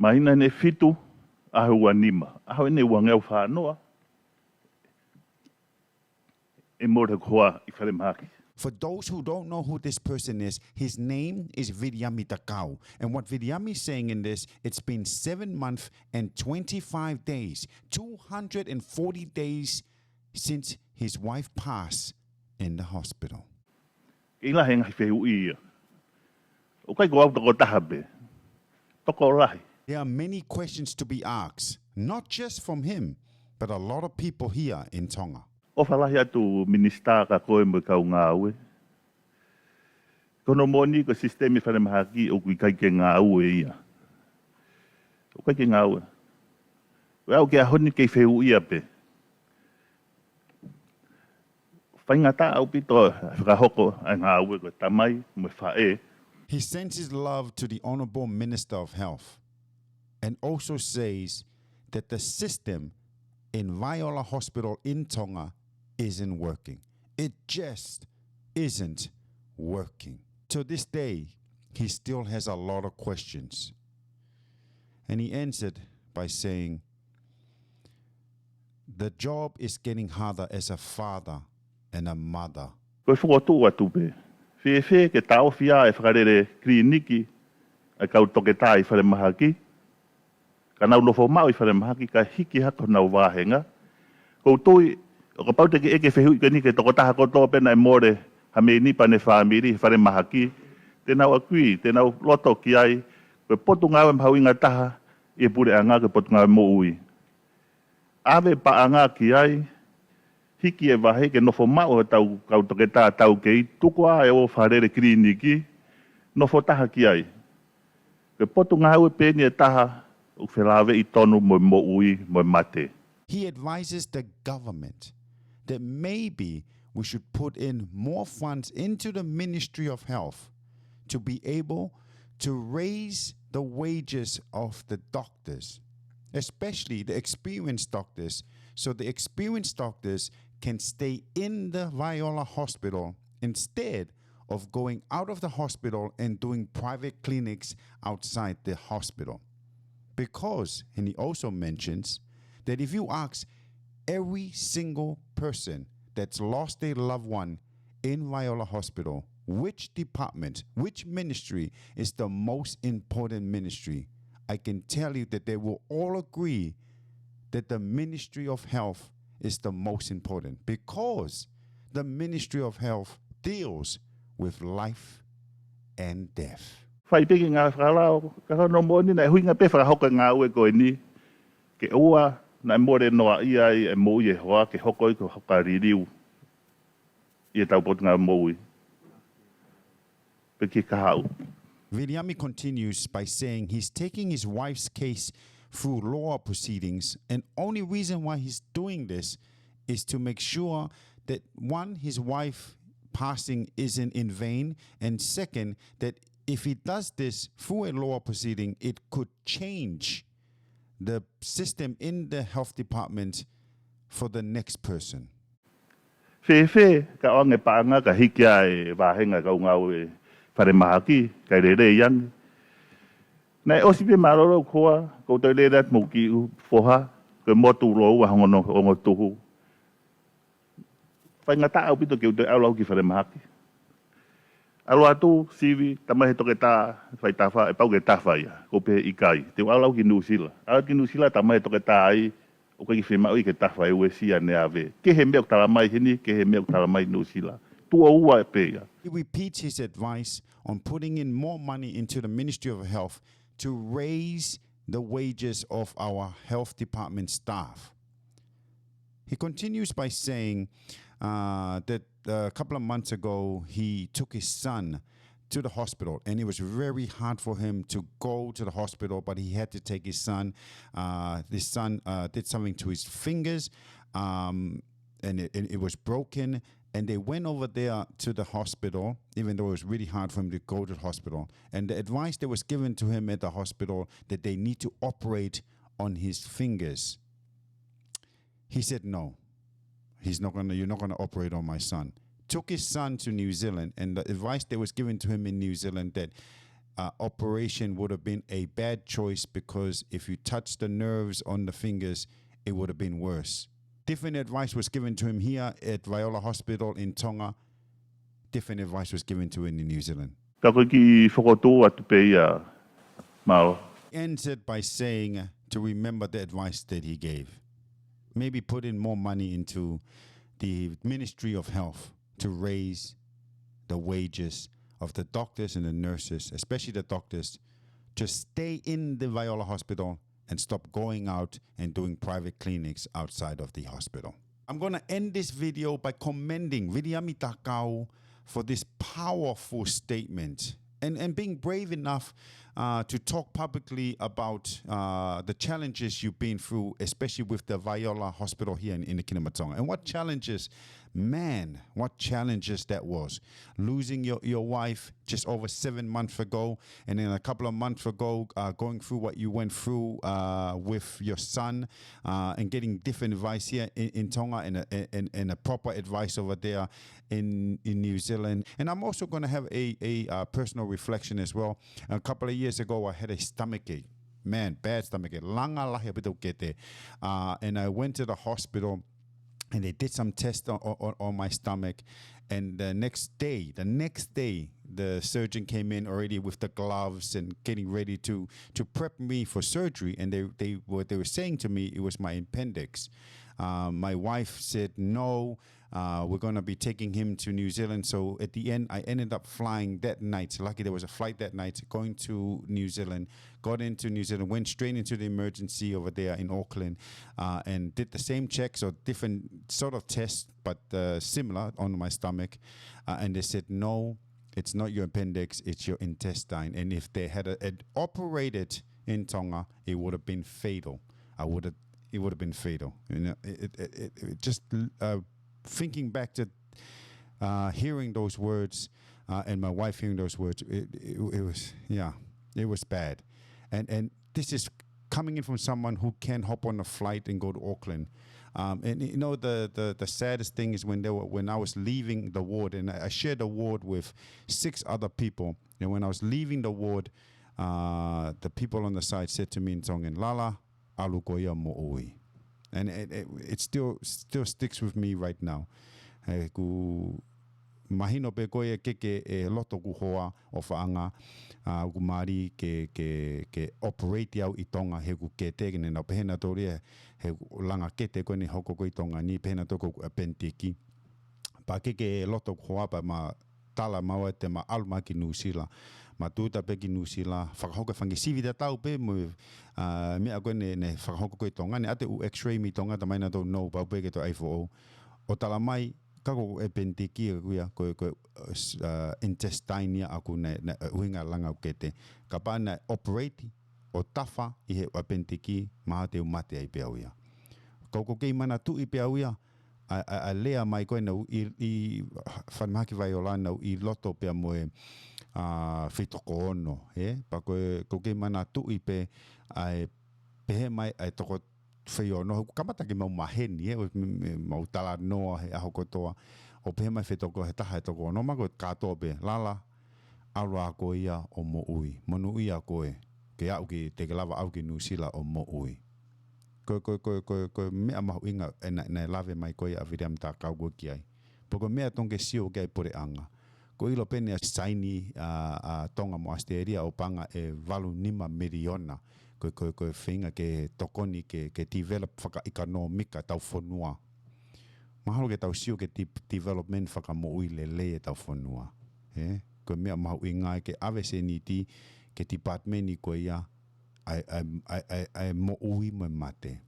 Mahina ne fitu ahua nima. Aho ne wangau whanoa. E mora koa I whare mahaki. For those who don't know who this person is, his name is Viliami Takau. And what Viliami is saying in this, it's been 7 months and 25 days, 240 days since his wife passed in the hospital. Ila henga whehu ia. O kai goa toko tahabe. Toko lahi. There are many questions to be asked, not just from him, but a lot of people here in Tonga. O whalahi atu minista ka koe mo kau ngā ue. Kono moni ko sistemi whare mahaki o kui kai ke ngā ue ia. O kai ke ngā ue. Wea o ke ahoni kei whehu ia pe. Whaingata au pito whakahoko ai ngā ue ko tamai mo whae. He sends his love to the Honorable Minister of Health and also says that the system in Vaiola Hospital in Tonga isn't working. It just isn't working. To this day, he still has a lot of questions. And he ends it by saying, the job is getting harder as a father and a mother. Koe whukotu atu pe. Whewhe ke tau whia e whakarere kliniki e kau toke tā I whare mahaki. Ka nau lofo mau I whare mahaki ka hiki hako nau wāhenga. Kou tui, o ka paute ke eke whehui ka nike toko taha kotoa pena e more ha me nipa ne whamiri whare mahaki. Te nau akui, te nau loto ki ai. Koe potu ngawe mhau inga taha I pure anga koe potu ngawe mo ui. Awe pa anga ki ai. Hiki e wahe ke nofo mau he tau kau toke tā tau kei. Tukua e o wharere kliniki. Nofo taha ki ai. Koe potu ngawe peni e taha o whelawe I tonu mo ui mo mate. He advises the government that maybe we should put in more funds into the Ministry of Health to be able to raise the wages of the doctors, especially the experienced doctors, so the experienced doctors can stay in the Vaiola hospital instead of going out of the hospital and doing private clinics outside the hospital. Because, and he also mentions, that if you ask every single person that's lost their loved one in Vaiola Hospital, which department, which ministry is the most important ministry, I can tell you that they will all agree that the Ministry of Health is the most important because the Ministry of Health deals with life and death. Whai piki ngā whakalao, ka no moni na hui ngā pe whakahoka ngā ue koe ni, ke ua na more noa ia e mo I e hoa ke hoko I ko hoka ririu I e tau potu ngā moui. Peki ka hau. Viliami continues by saying he's taking his wife's case through law proceedings, and only reason why he's doing this is to make sure that one, his wife passing isn't in vain, and second, that if he does this through a law proceeding, it could change the system in the health department for the next person. Whewhe, ka onge paanga ka hiki ai wāhenga kau ngau e whare mahaki, kai rere iang. Nei osipe maroro koa, kou tau rere at muki u whoha, ke motu rou a hongono ongo tuhu. Whai ngata au pito ke u te aulau ki whare mahaki. Alo atu, sivi, tamahe toke tā, whai tawha, e pau ke tawha ia, ko pe ikai. Te aulau ki Nusila. Aulau ki Nusila, tamahe toke tā ai, o kai ki whema ui ke tawha e ue sia ne ave. Ke he mea tala mai hini, ke he mea tala mai Nusila. Tua ua e pe ia. He repeats his advice on putting in more money into the Ministry of Health to raise the wages of our health department staff. He continues by saying that a couple of months ago, he took his son to the hospital, and it was very hard for him to go to the hospital, but he had to take his son. His son did something to his fingers, and it was broken, and they went over there to the hospital, even though it was really hard for him to go to the hospital. And the advice that was given to him at the hospital that they need to operate on his fingers. He said, no, you're not gonna operate on my son. Took his son to New Zealand, and the advice that was given to him in New Zealand that operation would have been a bad choice because if you touch the nerves on the fingers, it would have been worse. Different advice was given to him here at Vaiola Hospital in Tonga. Different advice was given to him in New Zealand. Ka koe ki whakotō atu pe ia, Mao. Ends it by saying to remember the advice that he gave. Maybe put in more money into the Ministry of Health to raise the wages of the doctors and the nurses, especially the doctors, to stay in the Vaiola Hospital and stop going out and doing private clinics outside of the hospital. I'm going to end this video by commending Viliami Takau for this powerful statement and being brave enough to talk publicly about the challenges you've been through, especially with the Vaiola Hospital here in the Kingdom of Tonga. And what challenges, what challenges that was. Losing your wife just over 7 months ago, and then a couple of months ago, going through what you went through with your son, and getting different advice here in Tonga and a proper advice over there in New Zealand. And I'm also going to have a personal reflection as well. A couple of years ago, I had a stomachache. Man, bad stomachache. And I went to the hospital and they did some tests on my stomach. And the next day, the surgeon came in already with the gloves and getting ready to prep me for surgery. And they were saying to me it was my appendix. My wife said, no, we're going to be taking him to New Zealand. So at the end, I ended up flying that night. Lucky there was a flight that night, going to New Zealand, got into New Zealand, went straight into the emergency over there in Auckland, and did the same checks or different sort of tests, but similar on my stomach. And they said, no, it's not your appendix, it's your intestine. And if they had operated in Tonga, it would have been fatal. It would have been fatal. You know, it just thinking back to hearing those words and my wife hearing those words, it was bad. And this is coming in from someone who can hop on a flight and go to Auckland. And you know, the saddest thing is when I was leaving the ward, and I shared the ward with 6 other people. And when I was leaving the ward, the people on the side said to me in Tongan, "Lala, alukoia mo oi." And it still sticks with me right now. Ku mahino pe koe keke e loto ku hoa o whaanga ku maari ke operate au i Tonga he ku kete kene na pehena tō he langa kete koe ni hoko ko i Tonga ni pehena tō ku apentiki. Pa keke e loto ku hoa pa ma tala maua te ma alma ki Nusila. Ma tūta pe ki Nusila, whakahoka whangi sivi da tau pe mo mea koe ne whakahoka koe Tonga, ne ate u x-ray mi Tonga, ta maina tō no, pau pe ke tō A4O. O tala mai, kako e pentiki kuia, koe intestine aku na uhinga langa o kete. Ka pā na operate o tafa i he pentiki, maha te umate ai pia uia. Koko kei mana tu i pia uia, a lea mai koe na i whanmaki Vaiola na i loto pia moe whitoko ono, pa koe kei mana tui pe ai pehe mai ai toko whai ono, kamata ki mau maheni, mau tala noa he aho kotoa, o pehe mai whitoko he taha he toko ono, ma koe katoa pe, lala, aroa koe ia o mo ui, monu ia koe, ke au ki te lava au ki Nusila o mo ui. Koe mea mahu inga e lave mai koe a Viliami Takau koe ki ai. Poko mea tonge sio ke ai pore anga. Ko ilo pene a saini a Tonga mo Asteria o panga e 25 miliona koe whinga ke tokoni ke develop whaka ikanomika tau whanua. Mahalo ke tau sio ke development whaka mo ui le e tau whanua. Koe mea mahu inga ke avese ni ti ke departmeni koe ia ai mo ui mo mate.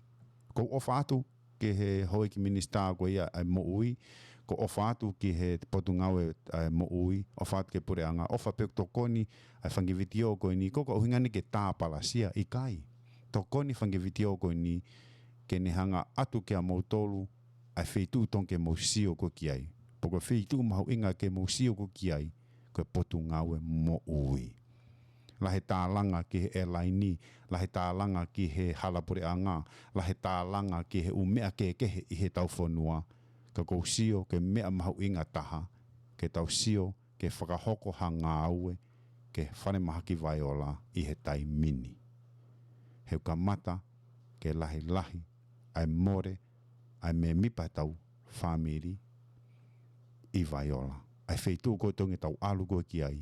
Ko ofa atu ke he hoi ki minista koe ia ai mo ui. Ko ofa atu ki he potungau e mo ui, ofa atu ke pureanga, ofa pek tokoni, ai whangi vitio koe ni, koko uhingani ke tāpalasia i kai. Tokoni whangi vitio koe ni, ke ne hanga atu ke a mautolu, ai wheitu tonke mausio ko ki ai. Poko wheitu mahu inga ke mausio ko ki ai, koe potungau e mo ui. Lahe tālanga ki he airline, lahe tālanga ki he halapureanga, lahe tālanga ki he umea kehe i he tau whanua, ka kou sio ke mea mahu inga taha, ke tau sio ke whakahoko hanga aue, ke whare mahaki Vaiola I he tai mini. Heu ka mata ke lahi lahi ai more ai me mipa tau whamiri I Vaiola. Ai wheitu ko tongi tau alu ko ki ai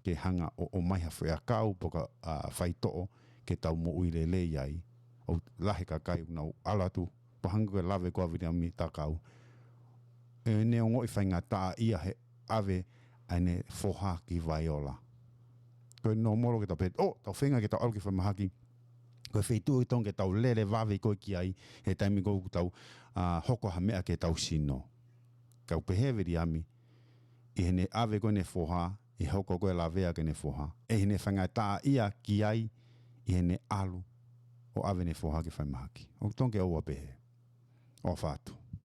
ke hanga o maiha whea kau poka whaitoo ke tau mo uilele iai o lahi ka kai unau alatu pahanga ke lawe ko Viliami Takau e ne ongo I whainga taa ia he ave ane foha ki Vaiola. Koe no moro ke tau pet, tau whenga ke tau alu ki whamahaki koe wheitu I tonga ke tau lele wawe ko ki ai he taimi ko tau hoko ha mea ke tau sino. Kau pehe Viliami I hene ave koe ne foha I hoko koe la vea ke ne foha. E hene whangataa ia ki ai I hene alu o ave ne foha ke whaimahaki. O tonke aua pehe. O whātu.